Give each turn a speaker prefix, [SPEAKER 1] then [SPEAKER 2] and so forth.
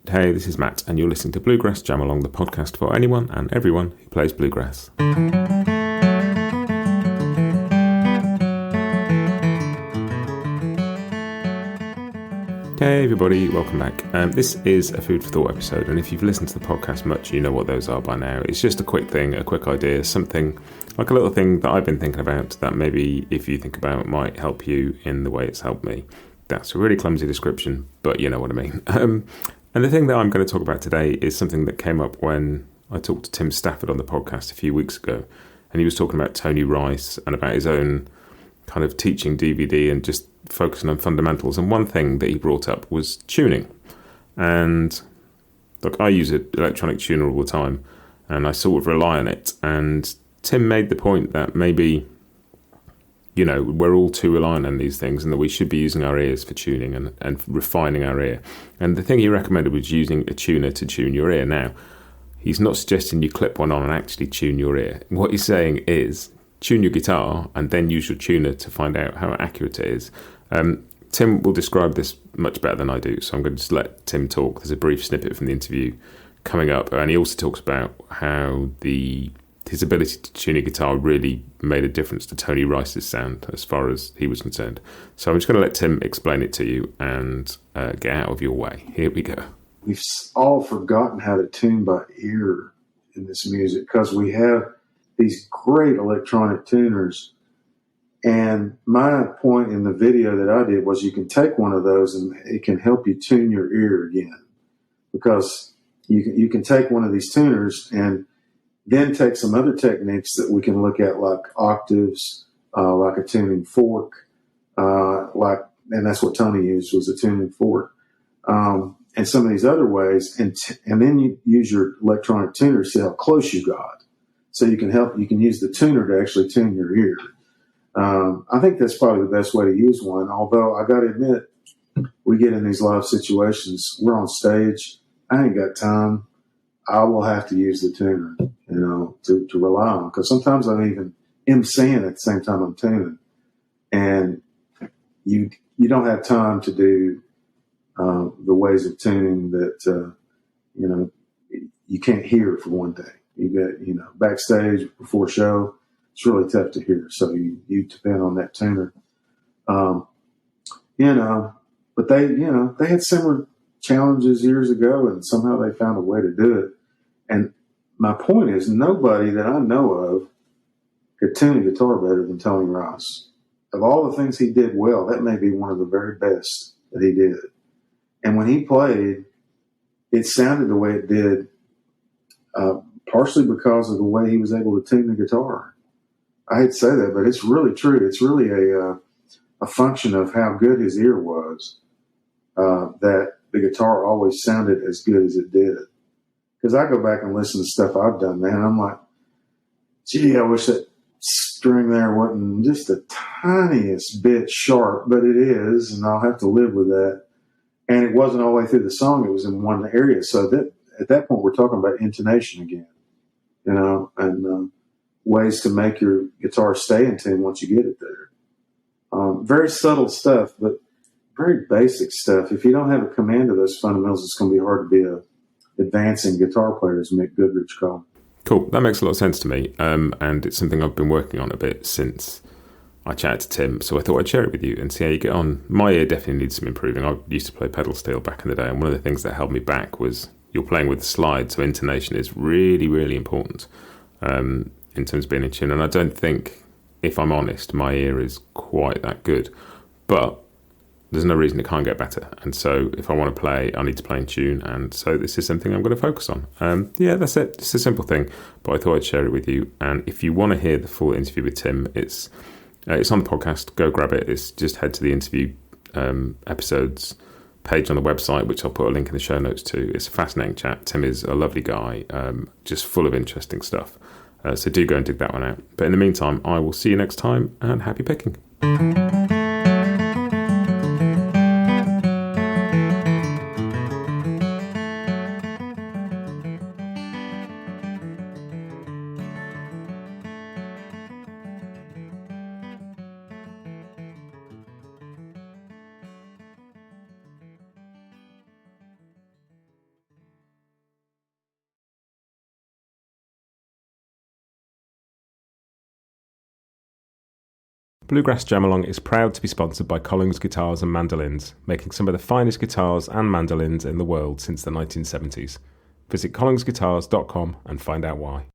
[SPEAKER 1] Hey, this is Matt, and you're listening to Bluegrass Jam Along, the podcast for anyone and everyone who plays bluegrass. Hey everybody, welcome back. This is a food for thought episode, and if you've listened to the podcast much, you know what those are by now. It's just a quick thing, a quick idea, something like a little thing that I've been thinking about that maybe if you think about might help you in the way it's helped me. That's a really clumsy description, but you know what I mean. And the thing that I'm going to talk about today is something that came up when I talked to Tim Stafford on the podcast a few weeks ago, and he was talking about Tony Rice and about his own kind of teaching DVD and just focusing on fundamentals. And one thing that he brought up was tuning. And look, I use an electronic tuner all the time, and I sort of rely on it. And Tim made the point that maybe, you know, we're all too reliant on these things and that we should be using our ears for tuning and refining our ear. And the thing he recommended was using a tuner to tune your ear. Now, he's not suggesting you clip one on and actually tune your ear. What he's saying is tune your guitar and then use your tuner to find out how accurate it is. Tim will describe this much better than I do, so I'm going to just let Tim talk. There's a brief snippet from the interview coming up, and he also talks about how his ability to tune a guitar really made a difference to Tony Rice's sound as far as he was concerned. So I'm just going to let Tim explain it to you and get out of your way. Here we go.
[SPEAKER 2] We've all forgotten how to tune by ear in this music because we have these great electronic tuners. And my point in the video that I did was you can take one of those and it can help you tune your ear again, because you can take one of these tuners and then take some other techniques that we can look at, like octaves, like a tuning fork, and that's what Tony used, was a tuning fork, and some of these other ways, and then you use your electronic tuner to see how close you got, so you can use the tuner to actually tune your ear. I think that's probably the best way to use one. Although I got to admit, we get in these live situations, we're on stage, I ain't got time. I will have to use the tuner, to rely on, because sometimes I'm even emceeing at the same time I'm tuning, and you don't have time to do the ways of tuning that you can't hear for one thing. You got backstage before show, it's really tough to hear, so you depend on that tuner. But they had similar challenges years ago, and somehow they found a way to do it. And my point is, nobody that I know of could tune a guitar better than Tony Rice. Of all the things he did well, that may be one of the very best that he did. And when he played, it sounded the way it did, partially because of the way he was able to tune the guitar. I hate to say that, but it's really true. It's really a function of how good his ear was, that the guitar always sounded as good as it did. Because I go back and listen to stuff I've done, man, I'm like, gee, I wish that string there wasn't just the tiniest bit sharp, but it is, and I'll have to live with that. And it wasn't all the way through the song. It was in one area. So that at that point, we're talking about intonation again, and ways to make your guitar stay in tune once you get it there. Very subtle stuff, but very basic stuff. If you don't have a command of those fundamentals, it's going to be hard to be a advancing guitar player, as Mick Goodrich called.
[SPEAKER 1] Cool. That makes a lot of sense to me. And it's something I've been working on a bit since I chatted to Tim. So I thought I'd share it with you and see how you get on. My ear definitely needs some improving. I used to play pedal steel back in the day, and one of the things that held me back was you're playing with the slide, so intonation is really, really important in terms of being in tune. And I don't think, if I'm honest, my ear is quite that good. But there's no reason it can't get better. And so if I want to play, I need to play in tune. And so this is something I'm going to focus on. That's it. It's a simple thing, but I thought I'd share it with you. And if you want to hear the full interview with Tim, it's on the podcast. Go grab it. It's just head to the interview episodes page on the website, which I'll put a link in the show notes to. It's a fascinating chat. Tim is a lovely guy, just full of interesting stuff. So do go and dig that one out. But in the meantime, I will see you next time, and happy picking. Bluegrass Jam Along is proud to be sponsored by Collings Guitars and Mandolins, making some of the finest guitars and mandolins in the world since the 1970s. Visit collingsguitars.com and find out why.